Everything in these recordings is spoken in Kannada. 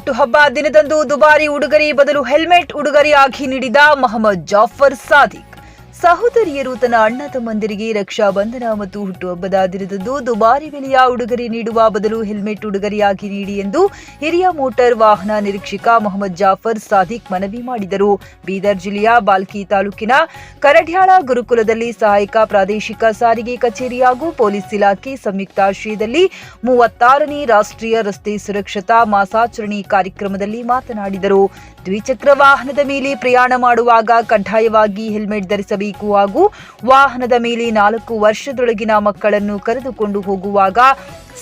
ಹುಟ್ಟುಹಬ್ಬ ದಿನದಂದು ದುಬಾರಿ ಉಡುಗೊರೆ ಬದಲು ಹೆಲ್ಮೆಟ್ ಉಡುಗೊರೆಯಾಗಿ ನೀಡಿದ ಮೊಹಮ್ಮದ್ ಜಾಫರ್ ಸಾದಿಕ್. ಸಹೋದರಿಯರು ತನ್ನ ಅಣ್ಣ ತಮ್ಮಂದಿರಿಗೆ ರಕ್ಷಾ ಬಂಧನ ಮತ್ತು ಹುಟ್ಟುಹಬ್ಬದ ದಿನದಂದು ದುಬಾರಿ ಬೆಲೆಯ ಉಡುಗೊರೆ ನೀಡುವ ಬದಲು ಹೆಲ್ಮೆಟ್ ಉಡುಗೊರೆಯಾಗಿ ನೀಡಿ ಎಂದು ಹಿರಿಯ ಮೋಟಾರ್ ವಾಹನ ನಿರೀಕ್ಷಕ ಮೊಹಮ್ಮದ್ ಜಾಫರ್ ಸಾದಿಕ್ ಮನವಿ ಮಾಡಿದರು. ಬೀದರ್ ಜಿಲ್ಲೆಯ ಬಾಲ್ಕಿ ತಾಲೂಕಿನ ಕರಡ್ಯಾಳ ಗುರುಕುಲದಲ್ಲಿ ಸಹಾಯಕ ಪ್ರಾದೇಶಿಕ ಸಾರಿಗೆ ಕಚೇರಿ ಹಾಗೂ ಪೊಲೀಸ್ ಇಲಾಖೆ ಸಂಯುಕ್ತಾಶ್ರಯದಲ್ಲಿ 36ನೇ ರಾಷ್ಟ್ರೀಯ ರಸ್ತೆ ಸುರಕ್ಷತಾ ಮಾಸಾಚರಣೆ ಕಾರ್ಯಕ್ರಮದಲ್ಲಿ ಮಾತನಾಡಿದರು. ದ್ವಿಚಕ್ರ ವಾಹನದ ಮೇಲೆ ಪ್ರಯಾಣ ಮಾಡುವಾಗ ಕಡ್ಡಾಯವಾಗಿ ಹೆಲ್ಮೆಟ್ ಧರಿಸಬೇಕು ಹಾಗೂ ವಾಹನದ ಮೇಲೆ 4 ವರ್ಷದೊಳಗಿನ ಮಕ್ಕಳನ್ನು ಕರೆದುಕೊಂಡು ಹೋಗುವಾಗ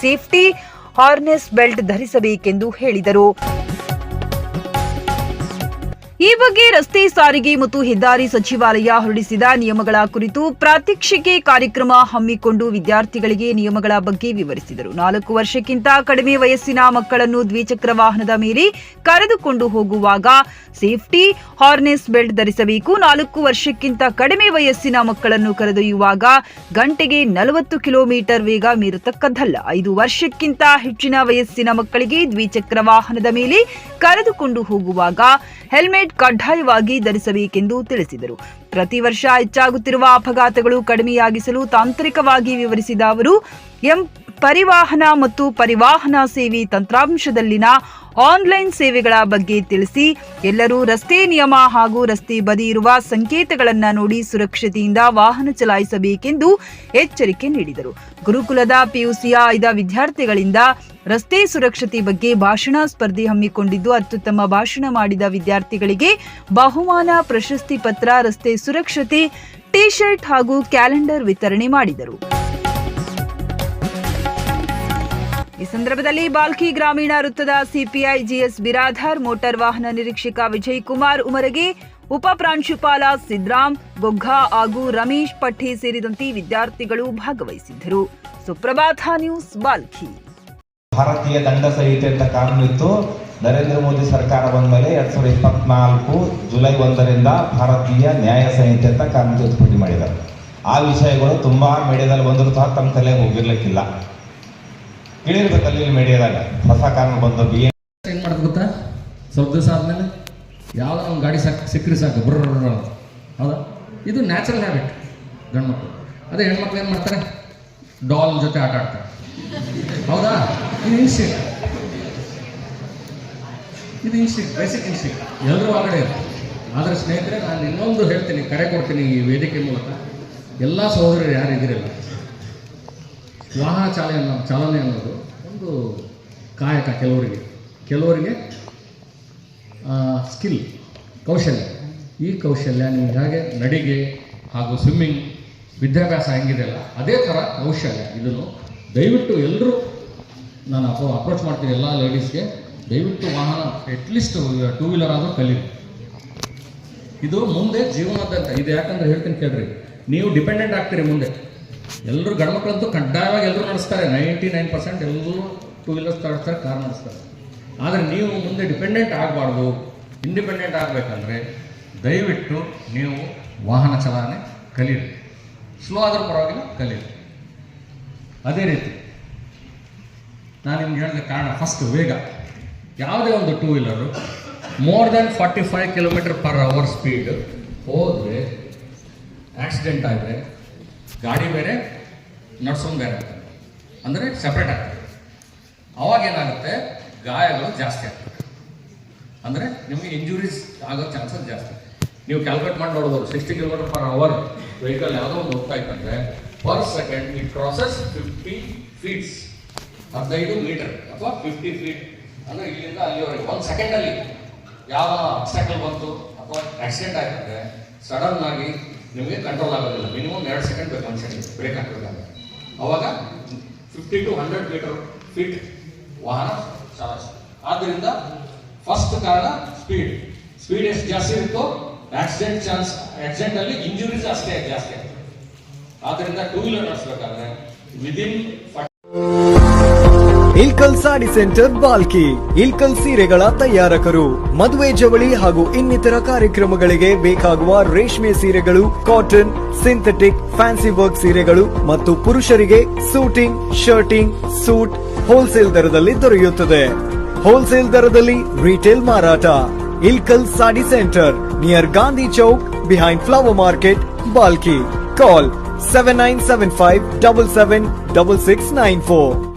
ಸೇಫ್ಟಿ ಹಾರ್ನೆಸ್ ಬೆಲ್ಟ್ ಧರಿಸಬೇಕೆಂದು ಹೇಳಿದರು. ಈ ಬಗ್ಗೆ ರಸ್ತೆ ಸಾರಿಗೆ ಮತ್ತು ಹೆದ್ದಾರಿ ಸಚಿವಾಲಯ ಹೊರಡಿಸಿದ ನಿಯಮಗಳ ಕುರಿತು ಪ್ರಾತ್ಯಕ್ಷಿಕೆ ಕಾರ್ಯಕ್ರಮ ಹಮ್ಮಿಕೊಂಡು ವಿದ್ಯಾರ್ಥಿಗಳಿಗೆ ನಿಯಮಗಳ ಬಗ್ಗೆ ವಿವರಿಸಿದರು. 4 ವರ್ಷಕ್ಕಿಂತ ಕಡಿಮೆ ವಯಸ್ಸಿನ ಮಕ್ಕಳನ್ನು ದ್ವಿಚಕ್ರ ವಾಹನದ ಮೇಲೆ ಕರೆದುಕೊಂಡು ಹೋಗುವಾಗ ಸೇಫ್ಟಿ ಹಾರ್ನೆಸ್ ಬೆಲ್ಟ್ ಧರಿಸಬೇಕು. 4 ವರ್ಷಕ್ಕಿಂತ ಕಡಿಮೆ ವಯಸ್ಸಿನ ಮಕ್ಕಳನ್ನು ಕರೆದೊಯ್ಯುವಾಗ ಗಂಟೆಗೆ 40 ಕಿಲೋಮೀಟರ್ ವೇಗ ಮೀರತಕ್ಕದ್ದಲ್ಲ. 5 ವರ್ಷಕ್ಕಿಂತ ಹೆಚ್ಚಿನ ವಯಸ್ಸಿನ ಮಕ್ಕಳಿಗೆ ದ್ವಿಚಕ್ರ ವಾಹನದ ಮೇಲೆ ಕರೆದುಕೊಂಡು ಹೋಗುವಾಗ ಹೆಲ್ಮೆಟ್ ಕಡ್ಡಾಯವಾಗಿ ಧರಿಸಬೇಕೆಂದು ತಿಳಿಸಿದರು. ಪ್ರತಿ ವರ್ಷ ಹೆಚ್ಚಾಗುತ್ತಿರುವ ಅಪಘಾತಗಳು ಕಡಿಮೆಯಾಗಿಸಲು ತಾಂತ್ರಿಕವಾಗಿ ವಿವರಿಸಿದ ಅವರು ಪರಿವಾಹನ ಮತ್ತು ಪರಿವಾಹನ ಸೇವೆ ತಂತ್ರಾಂಶದಲ್ಲಿನ ಆನ್ಲೈನ್ ಸೇವೆಗಳ ಬಗ್ಗೆ ತಿಳಿಸಿ ಎಲ್ಲರೂ ರಸ್ತೆ ನಿಯಮ ಹಾಗೂ ರಸ್ತೆ ಬದಿ ಇರುವ ಸಂಕೇತಗಳನ್ನು ನೋಡಿ ಸುರಕ್ಷತೆಯಿಂದ ವಾಹನ ಚಲಾಯಿಸಬೇಕೆಂದು ಎಚ್ಚರಿಕೆ ನೀಡಿದರು. ಗುರುಕುಲದ ಪಿಯುಸಿಯ 5 ವಿದ್ಯಾರ್ಥಿಗಳಿಂದ ರಸ್ತೆ ಸುರಕ್ಷತೆ ಬಗ್ಗೆ ಭಾಷಣ ಸ್ಪರ್ಧೆ ಹಮ್ಮಿಕೊಂಡಿದ್ದು ಅತ್ಯುತ್ತಮ ಭಾಷಣ ಮಾಡಿದ ವಿದ್ಯಾರ್ಥಿಗಳಿಗೆ ಬಹುಮಾನ, ಪ್ರಶಸ್ತಿ ಪತ್ರ, ರಸ್ತೆ ಸುರಕ್ಷತೆ ಟಿ ಶರ್ಟ್ ಹಾಗೂ ಕ್ಯಾಲೆಂಡರ್ ವಿತರಣೆ ಮಾಡಿದರು. ಈ ಸಂದರ್ಭದಲ್ಲಿ ಬಾಲ್ಕಿ ಗ್ರಾಮೀಣ ವೃತ್ತದ ಸಿಪಿಐ ಜಿಎಸ್ ಬಿರಾದಾರ್, ಮೋಟಾರ್ ವಾಹನ ನಿರೀಕ್ಷಕ ವಿಜಯ್ ಕುಮಾರ್ ಉಮರಗೆ, ಉಪ ಪ್ರಾಂಶುಪಾಲ ಸಿದ್ರಾಮ್ ಗೊಗ್ಗಾ ಹಾಗೂ ರಮೇಶ್ ಪಠೆ ಸೇರಿದಂತೆ ವಿದ್ಯಾರ್ಥಿಗಳು ಭಾಗವಹಿಸಿದ್ದರು. ಸುಪ್ರಭಾತ ನ್ಯೂಸ್, ಬಾಲ್ಕಿ. ಭಾರತೀಯ ದಂಡ ಸಂಹಿತೆ ಅಂತ ಕಾನೂನು ಇತ್ತು. ನರೇಂದ್ರ ಮೋದಿ ಸರ್ಕಾರ ಬಂದ ಮೇಲೆ 2024 ಜುಲೈ 1ರಿಂದ ಭಾರತೀಯ ನ್ಯಾಯ ಸಂಹಿತೆ ಅಂತ ಕಾನೂನು ತಿದ್ದುಪಡಿ ಮಾಡಿದ್ದಾರೆ. ಆ ವಿಷಯಗಳು ತುಂಬಾ ಮೀಡಿಯಾದಲ್ಲಿ ಬಂದರೂ ಸಹ ತಮ್ಮ ತಲೆಗೆ ಹೋಗಿರ್ಲಿಕ್ಕಿಲ್ಲ. ಕೇಳಿರ್ಬೇಕಲ್ಲಿ ಮೀಡಿಯಾದಾಗ ಹೊಸ ಕಾನೂನು ಬಂದದ್ದು ಏನು ಮಾಡೋದು ಗೊತ್ತಾ? ಸ್ವಲ್ಪ ದಿವಸ ಆದಮೇಲೆ ಯಾವುದೋ ಒಂದು ಗಾಡಿ ಸಿಕ್ಕರೆ ಸಾಕು ಬರ್ರ. ಹೌದಾ? ಇದು ನ್ಯಾಚುರಲ್ ಹ್ಯಾಬಿಟ್ ಗಂಡ್ಮಕ್ಳು. ಅದೇ ಹೆಣ್ಮಕ್ಳು ಏನು ಮಾಡ್ತಾರೆ? ಡಾಲ್ ಜೊತೆ ಆಟ ಆಡ್ತಾರೆ. ಹೌದಾ? ಇದು ಇನ್ಸ್ಟಿಂಕ್ಟ್, ಬೇಸಿಕ್ ಇನ್ಸ್ಟಿಂಕ್ಟ್ ಎಲ್ಲರೂ ಹೊರಗಡೆ ಇರುತ್ತೆ. ಆದರೆ ಸ್ನೇಹಿತರೆ, ನಾನು ಇನ್ನೊಂದು ಹೇಳ್ತೀನಿ, ಕರೆ ಕೊಡ್ತೀನಿ ಈ ವೇದಿಕೆ ಮೂಲಕ. ಎಲ್ಲ ಸಹೋದರರು ಯಾರು ಇದಿರಲ್ಲ, ವಾಹನ ಚಾಲನೆ ಅನ್ನೋದು ಒಂದು ಕಾಯಕ. ಕೆಲವರಿಗೆ ಸ್ಕಿಲ್, ಕೌಶಲ್ಯ. ಈ ಕೌಶಲ್ಯ ನಿಮ್ಗೆ ಹಾಗೆ ನಡಿಗೆ ಹಾಗೂ ಸ್ವಿಮ್ಮಿಂಗ್ ವಿದ್ಯಾಭ್ಯಾಸ ಹೆಂಗಿದೆಯಲ್ಲ ಅದೇ ಥರ ಕೌಶಲ್ಯ. ಇದನ್ನು ದಯವಿಟ್ಟು ಎಲ್ಲರೂ ನಾನು ಅಪ್ರೋಚ್ ಮಾಡ್ತೀನಿ ಎಲ್ಲ ಲೇಡೀಸ್ಗೆ, ದಯವಿಟ್ಟು ವಾಹನ ಅಟ್ಲೀಸ್ಟ್ 2 ವೀಲರ್ ಆದರೂ ಕಲೀರಿ. ಇದು ಮುಂದೆ ಜೀವನದಂತ ಇದು. ಯಾಕಂದ್ರೆ ಹೇಳ್ತೀನಿ ಕೇಳ್ರಿ, ನೀವು ಡಿಪೆಂಡೆಂಟ್ ಆಗ್ತೀರಿ ಮುಂದೆ. ಎಲ್ಲರೂ ಗಂಡ್ಮಕ್ಳಂತೂ ಕಡ್ಡಾಯವಾಗಿ ಎಲ್ಲರೂ ನಡೆಸ್ತಾರೆ. 99% ಎಲ್ಲರೂ 2 ವೀಲರ್ಸ್ ನಡೆಸ್ತಾರೆ, ಕಾರ್ ನಡೆಸ್ತಾರೆ. ಆದರೆ ನೀವು ಮುಂದೆ ಡಿಪೆಂಡೆಂಟ್ ಆಗಬಾರ್ದು. ಇಂಡಿಪೆಂಡೆಂಟ್ ಆಗಬೇಕಂದ್ರೆ ದಯವಿಟ್ಟು ನೀವು ವಾಹನ ಚಾಲನೆ ಕಲೀರಿ. ಸ್ಲೋ ಆದರೂ ಪರವಾಗಿಲ್ಲ, ಕಲೀರಿ. ಅದೇ ರೀತಿ ನಾನು ನಿಮ್ಗೆ ಹೇಳಿದ ಕಾರಣ, ಫಸ್ಟ್ ವೇಗ. ಯಾವುದೇ ಒಂದು 2 wheeler more than 45 km/h speed ಹೋದರೆ ಆಕ್ಸಿಡೆಂಟ್ ಆದರೆ ಗಾಡಿ ಬೇರೆ, ನಡ್ಸೋದು ಬೇರೆ ಆಗ್ತದೆ, ಅಂದರೆ ಸಪ್ರೇಟ್ ಆಗ್ತದೆ. ಅವಾಗೇನಾಗುತ್ತೆ? ಗಾಯಗಳು ಜಾಸ್ತಿ ಆಗ್ತದೆ. ಅಂದರೆ ನಿಮಗೆ ಇಂಜುರೀಸ್ ಆಗೋ ಚಾನ್ಸಸ್ ಜಾಸ್ತಿ. ನೀವು ಕ್ಯಾಲ್ಕುಲೇಟ್ ಮಾಡಿ ನೋಡ್ಬೋದು. 60 km/h ವೆಹಿಕಲ್ ಯಾವುದೋ ಒಂದು ಹೋಗ್ತಾ ಇತ್ತಂದರೆ per second it crosses 50 feet, 15 metre ಅಥವಾ 50 feet. ಅಂದರೆ ಇಲ್ಲಿಂದ ಅಲ್ಲಿವರೆಗೆ 1 ಸೆಕೆಂಡಲ್ಲಿ ಯಾವ ಅಬ್ಸ್ಟಾಕಲ್ ಬಂತು ಅಥವಾ ಆಕ್ಸಿಡೆಂಟ್ ಆಯ್ತಂದರೆ ಸಡನ್ ಆಗಿ ನಿಮಗೆ ಕಂಟ್ರೋಲ್ ಆಗೋದಿಲ್ಲ. ಮಿನಿಮಮ್ 2 ಸೆಕೆಂಡ್ ಬೇಕು ಮನುಷ್ಯನಿಗೆ ಬ್ರೇಕ್ ಹಾಕಬೇಕಾದ್ರೆ. ಅವಾಗ 50 to 100 feet ವಾಹನ ಚಾಲಿಸ್ತಾರೆ. ಆದ್ದರಿಂದ ಫಸ್ಟ್ ಕಾರಣ ಸ್ಪೀಡ್ ಎಷ್ಟು ಜಾಸ್ತಿ ಇರುತ್ತೋ ಆಕ್ಸಿಡೆಂಟ್ ಅಲ್ಲಿ ಇಂಜುರೀಸ್ ಅಷ್ಟೇ ಜಾಸ್ತಿ ಆಗ್ತದೆ. ಆದ್ದರಿಂದ 2 ವೀಲರ್ ನಡೆಸಬೇಕಾದ್ರೆ ವಿದಿನ್ ಇಲ್ಕಲ್ ಸಾಡಿ ಸೆಂಟರ್ ಬಾಲ್ಕಿ. ಇಲ್ಕಲ್ ಸೀರೆಗಳ ತಯಾರಕರು. ಮದುವೆ, ಜವಳಿ ಹಾಗೂ ಇನ್ನಿತರ ಕಾರ್ಯಕ್ರಮಗಳಿಗೆ ಬೇಕಾಗುವ ರೇಷ್ಮೆ ಸೀರೆಗಳು, ಕಾಟನ್, ಸಿಂಥೆಟಿಕ್, ಫ್ಯಾನ್ಸಿ ವರ್ಕ್ ಸೀರೆಗಳು ಮತ್ತು ಪುರುಷರಿಗೆ ಸೂಟಿಂಗ್, ಶರ್ಟಿಂಗ್, ಸೂಟ್ ಹೋಲ್ಸೇಲ್ ದರದಲ್ಲಿ ದೊರೆಯುತ್ತದೆ. ಹೋಲ್ಸೇಲ್ ದರದಲ್ಲಿ ರಿಟೇಲ್ ಮಾರಾಟ. Ilkal sari centre near Gandhi Chowk behind flower market, Balki. Call 7975776694.